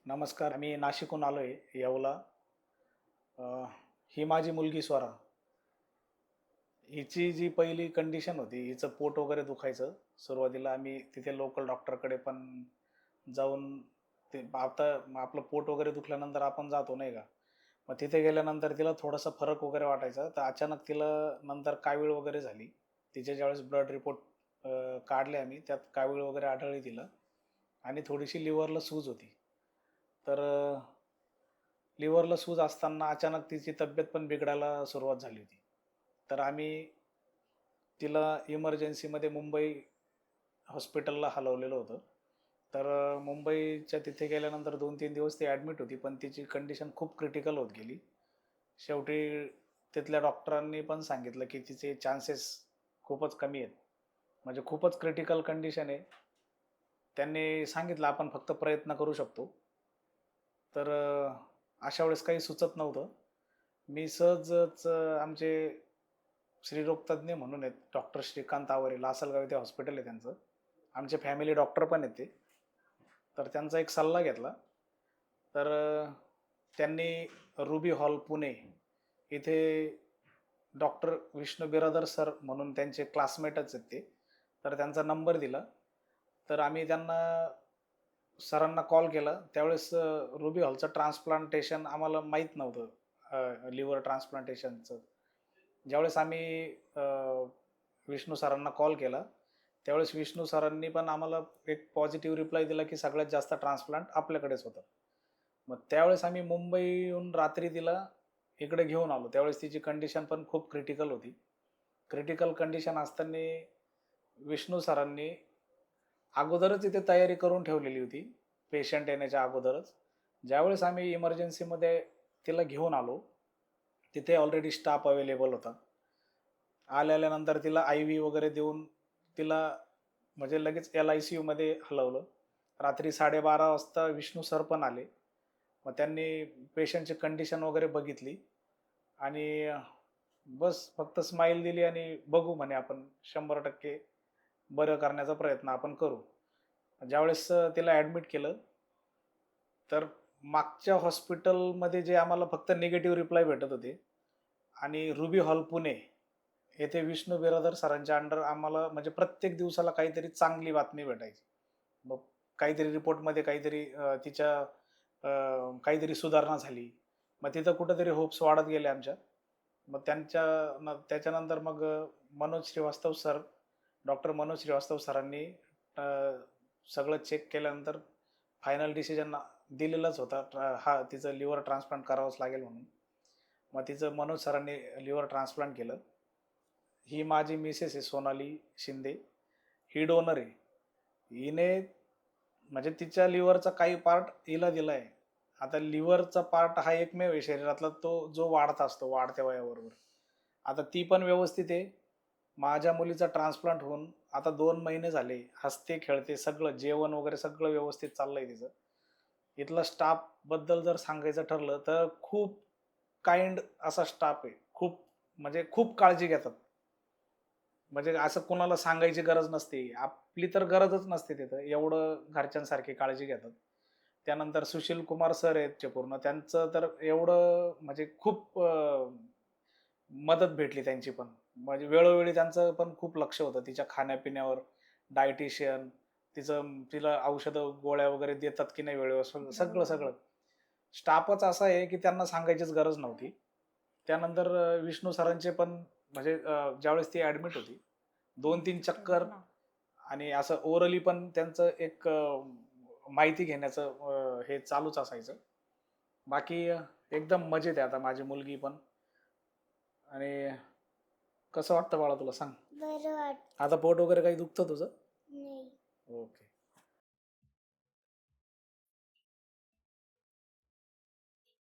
नमस्कार. मी नाशिकहून आलो आहे येवला. अ, ही माझी मुलगी स्वरा. हिची जी पहिली कंडिशन होती, हिचं पोट वगैरे दुखायचं. सुरुवातीला आम्ही तिथे लोकल डॉक्टरकडे पण जाऊन ते आता आपलं पोट वगैरे दुखल्यानंतर आपण जातो नाही का? मग तिथे गेल्यानंतर तिला थोडासा फरक वगैरे वाटायचा. तर अचानक तिला नंतर कावीळ वगैरे झाली. तिचे ज्यावेळेस ब्लड रिपोर्ट काढले आम्ही, त्यात कावीळ वगैरे आढळली तिला आणि थोडीशी लिव्हरला सूज होती. तर लिव्हरला सूज असताना अचानक तिची तब्येत पण बिघडायला सुरुवात झाली होती. तर आम्ही तिला इमर्जन्सीमध्ये मुंबई हॉस्पिटलला हलवलेलं होतं. तर मुंबईच्या तिथे गेल्यानंतर 2-3 दिवस ती ॲडमिट होती. पण तिची कंडिशन खूप क्रिटिकल होत गेली. शेवटी तिथल्या डॉक्टरांनी पण सांगितलं, की तिचे चान्सेस खूपच कमी आहेत. म्हणजे खूपच क्रिटिकल कंडिशन आहे. त्यांनी सांगितलं, "आपण फक्त प्रयत्न करू शकतो." तर अशा वेळेस काही सुचत नव्हतं. मी सहजच आमचे स्त्रीरोग तज्ञ म्हणून आहेत डॉक्टर श्रीकांत आवारे, लासलगाव इथे हॉस्पिटल आहे त्यांचं. आमचे फॅमिली डॉक्टर पण आहेत ते. तर त्यांचा एक सल्ला घेतला. तर त्यांनी रुबी हॉल पुणे इथे डॉक्टर विष्णू बिरादर सर म्हणून त्यांचे क्लासमेटच आहेत ते. तर त्यांचा नंबर दिला. तर आम्ही त्यांना सरांना कॉल केला. त्यावेळेस रुबी हॉलचं ट्रान्सप्लांटेशन आम्हाला माहीत नव्हतं. लिव्हर ट्रान्सप्लांटेशनचं. ज्यावेळेस आम्ही विष्णू सरांना कॉल केला, त्यावेळेस विष्णू सरांनी पण आम्हाला एक पॉझिटिव्ह रिप्लाय दिला, की सगळ्यात जास्त ट्रान्सप्लांट आपल्याकडेच होतं. मग त्यावेळेस आम्ही मुंबईहून रात्री तिला इकडे घेऊन आलो. त्यावेळेस तिची कंडिशन पण खूप क्रिटिकल होती. क्रिटिकल कंडिशन असताना विष्णू सरांनी अगोदरच इथे तयारी करून ठेवलेली होती, पेशंट येण्याच्या अगोदरच. ज्यावेळेस आम्ही इमर्जन्सीमध्ये तिला घेऊन आलो, तिथे ऑलरेडी स्टाफ अवेलेबल होता. आल्यानंतर तिला आय-व्ही वगैरे देऊन तिला म्हणजे लगेच एल-आय-सी-यूमध्ये हलवलं. रात्री 12:30 वाजता विष्णू सर पण आले. मग त्यांनी पेशंटची कंडिशन वगैरे बघितली आणि बस फक्त स्माईल दिली आणि बघू म्हणे आपण 100% बरं करण्याचा प्रयत्न आपण करू. ज्यावेळेस तिला ॲडमिट केलं, तर मागच्या हॉस्पिटलमध्ये जे आम्हाला फक्त निगेटिव्ह रिप्लाय भेटत होते आणि रुबी हॉल पुणे येथे विष्णू बिरादर सरांच्या अंडर आम्हाला म्हणजे प्रत्येक दिवसाला काहीतरी चांगली बातमी भेटायची. मग काहीतरी रिपोर्टमध्ये काहीतरी तिच्या काहीतरी सुधारणा झाली. मग तिथं कुठेतरी होप्स वाढत गेले आमच्या. मग त्याच्यानंतर मग मनोज श्रीवास्तव सर, डॉक्टर मनोज श्रीवास्तव सरांनी अ, सगळं चेक केल्यानंतर फायनल डिसिजन दिलेलाच होता. हां, तिचं लिव्हर ट्रान्सप्लांट करावंच लागेल म्हणून. मग तिचं मनोज सरांनी लिव्हर ट्रान्सप्लांट केलं. ही माझी मिसेस आहे सोनाली शिंदे. ही डोनर आहे. हिने म्हणजे तिच्या लिव्हरचा काही पार्ट हिला दिलाय. आता लिव्हरचा पार्ट हा एकमेव आहे शरीरातला तो जो वाढत असतो वाढत्या वयाबरोबर. आता ती पण व्यवस्थित आहे. माझ्या मुलीचा ट्रान्सप्लांट होऊन आता 2 महिने झाले. हसते, खेळते सगळं जेवण वगैरे सगळं व्यवस्थित चाललंय तिचं. इथला स्टाफबद्दल जर सांगायचं ठरलं तर खूप काइंड असा स्टाफ आहे. खूप म्हणजे खूप काळजी घेतात. म्हणजे असं कोणाला सांगायची गरज नसते. आपली तर गरजच नसते तिथं. एवढं घरच्यांसारखी काळजी घेतात. त्यानंतर सुशील कुमार सर आहेत जे पूर्ण त्यांचं तर एवढं म्हणजे खूप मदत भेटली त्यांची पण. म्हणजे वेळोवेळी त्यांचं पण खूप लक्ष होतं तिच्या खाण्यापिण्यावर, डायटिशियन, तिला औषधं, गोळ्या वगैरे देतात की नाही वेळेवर सगळं, सगळं. स्टाफच असा आहे की त्यांना सांगायचीच गरज नव्हती. त्यानंतर विष्णू सरांचे पण म्हणजे ज्यावेळेस ती ॲडमिट होती, 2-3 चक्कर आणि असं ओरली पण त्यांचं एक माहिती घेण्याचं हे चालूच असायचं. बाकी एकदम मजेत आहे आता माझी मुलगी पण. आणि कसं वाटतं बाळा तुला सांग? बरं वाटतं. आता पोट वगैरे काही दुखतं तुझं? नाही. ओके.